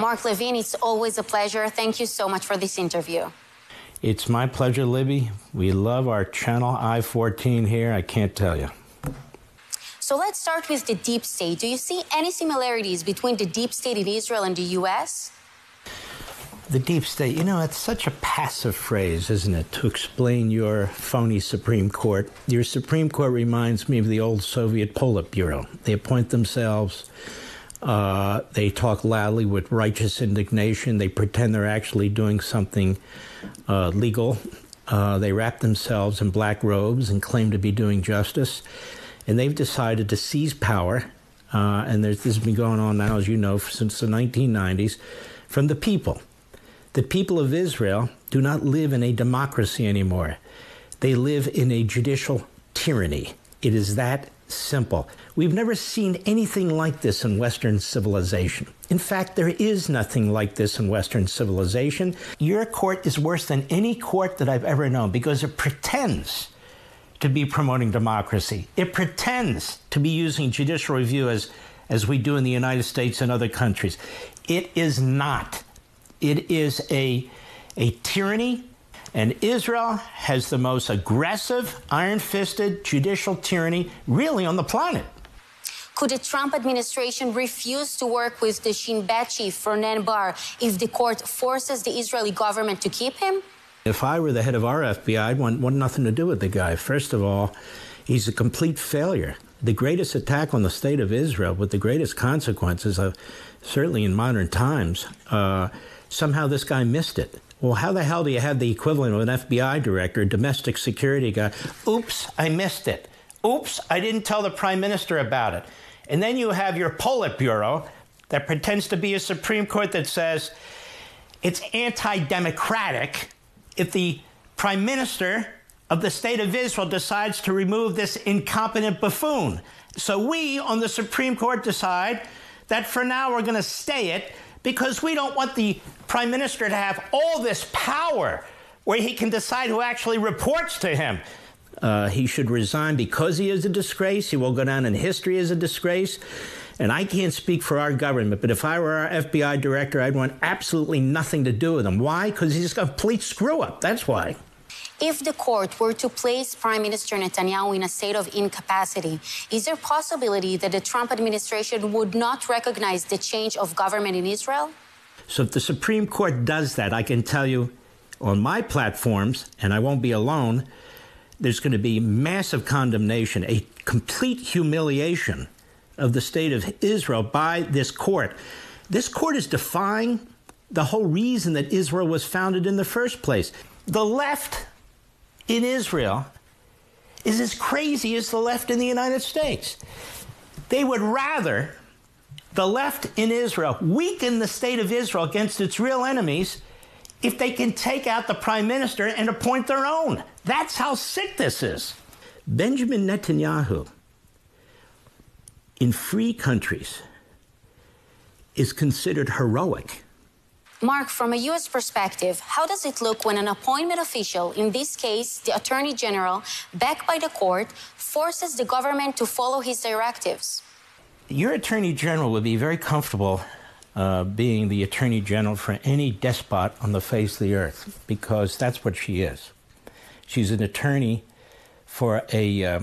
Mark Levine, it's always a pleasure. Thank you so much for this interview. It's my pleasure, Libby. We love our channel I-14 here, I can't tell you. So let's start with the deep state. Do you see any similarities between the deep state in Israel and the U.S.? The deep state, you know, it's such a passive phrase, isn't it, to explain your phony Supreme Court. Your Supreme Court reminds me of the old Soviet Politburo. They appoint themselves. They talk loudly with righteous indignation. They pretend they're actually doing something legal. They wrap themselves in black robes and claim to be doing justice. And they've decided to seize power, and this has been going on now, as you know, since the 1990s, from the people. The people of Israel do not live in a democracy anymore. They live in a judicial tyranny. It is that simple. We've never seen anything like this in Western civilization. In fact, there is nothing like this in Western civilization. Your court is worse than any court that I've ever known because it pretends to be promoting democracy. It pretends to be using judicial review as we do in the United States and other countries. It is not. It is a tyranny. And Israel has the most aggressive, iron-fisted judicial tyranny really on the planet. Could the Trump administration refuse to work with the Shin Bet chief, Ronen Bar, if the court forces the Israeli government to keep him? If I were the head of our FBI, I'd want nothing to do with the guy. First of all, he's a complete failure. The greatest attack on the state of Israel with the greatest consequences, certainly in modern times, somehow this guy missed it. Well, how the hell do you have the equivalent of an FBI director, a domestic security guy? Oops, I missed it. Oops, I didn't tell the prime minister about it. And then you have your Politburo that pretends to be a Supreme Court that says it's anti-democratic if the prime minister of the state of Israel decides to remove this incompetent buffoon. So we on the Supreme Court decide that for now we're going to stay it because we don't want the prime minister to have all this power where he can decide who actually reports to him. He should resign because he is a disgrace. He will go down in history as a disgrace. And I can't speak for our government, but if I were our FBI director, I'd want absolutely nothing to do with him. Why? Because he's a complete screw-up. That's why. If the court were to place Prime Minister Netanyahu in a state of incapacity, is there a possibility that the Trump administration would not recognize the change of government in Israel? So if the Supreme Court does that, I can tell you on my platforms, and I won't be alone, there's going to be massive condemnation, a complete humiliation of the state of Israel by this court. This court is defying the whole reason that Israel was founded in the first place. The left in Israel is as crazy as the left in the United States. They would rather the left in Israel weaken the state of Israel against its real enemies if they can take out the prime minister and appoint their own. That's how sick this is. Benjamin Netanyahu, in free countries, is considered heroic. Mark, from a U.S. perspective, how does it look when an appointment official, in this case, the Attorney General, backed by the court, forces the government to follow his directives? Your Attorney General would be very comfortable being the Attorney General for any despot on the face of the earth, because that's what she is. She's an attorney for a...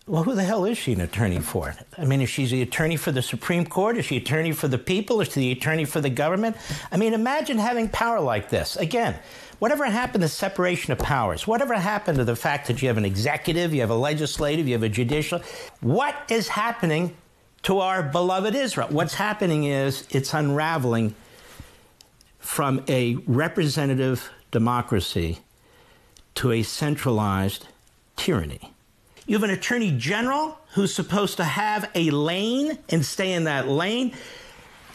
well, who the hell is she an attorney for? I mean, is she the attorney for the Supreme Court? Is she attorney for the people? Is she the attorney for the government? I mean, imagine having power like this. Again, whatever happened to separation of powers? Whatever happened to the fact that you have an executive, you have a legislative, you have a judicial? What is happening to our beloved Israel? What's happening is it's unraveling from a representative democracy to a centralized tyranny. You have an attorney general who's supposed to have a lane and stay in that lane.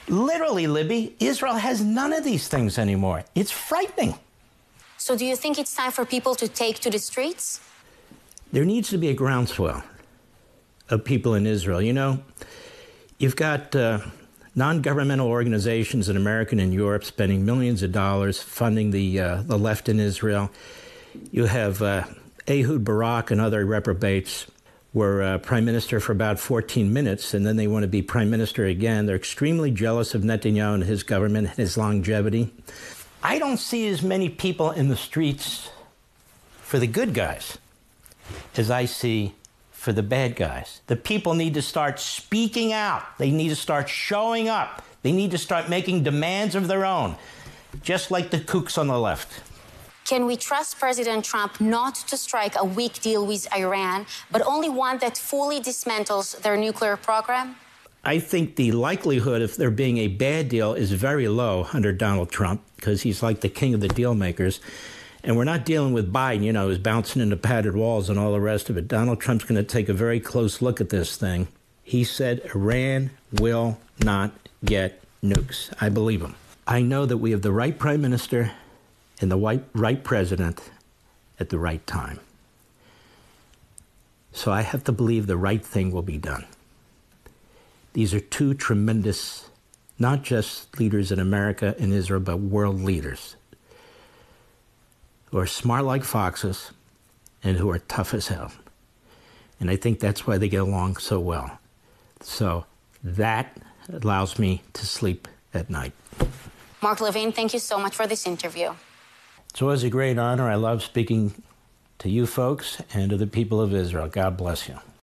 Literally, Libby, Israel has none of these things anymore. It's frightening. So do you think it's time for people to take to the streets? There needs to be a groundswell of people in Israel. You know, you've got non-governmental organizations in America and in Europe spending millions of dollars funding the left in Israel. You have Ehud Barak and other reprobates were prime minister for about 14 minutes, and then they want to be prime minister again. They're extremely jealous of Netanyahu and his government and his longevity. I don't see as many people in the streets for the good guys as I see for the bad guys. The people need to start speaking out. They need to start showing up. They need to start making demands of their own, just like the kooks on the left. Can we trust President Trump not to strike a weak deal with Iran, but only one that fully dismantles their nuclear program? I think the likelihood of there being a bad deal is very low under Donald Trump, because he's like the king of the deal makers. And we're not dealing with Biden, you know, who's bouncing into padded walls and all the rest of it. Donald Trump's going to take a very close look at this thing. He said Iran will not get nukes. I believe him. I know that we have the right prime minister and the right president at the right time. So I have to believe the right thing will be done. These are two tremendous, not just leaders in America and Israel, but world leaders who are smart like foxes and who are tough as hell. And I think that's why they get along so well. So that allows me to sleep at night. Mark Levin, thank you so much for this interview. It's always a great honor. I love speaking to you folks and to the people of Israel. God bless you.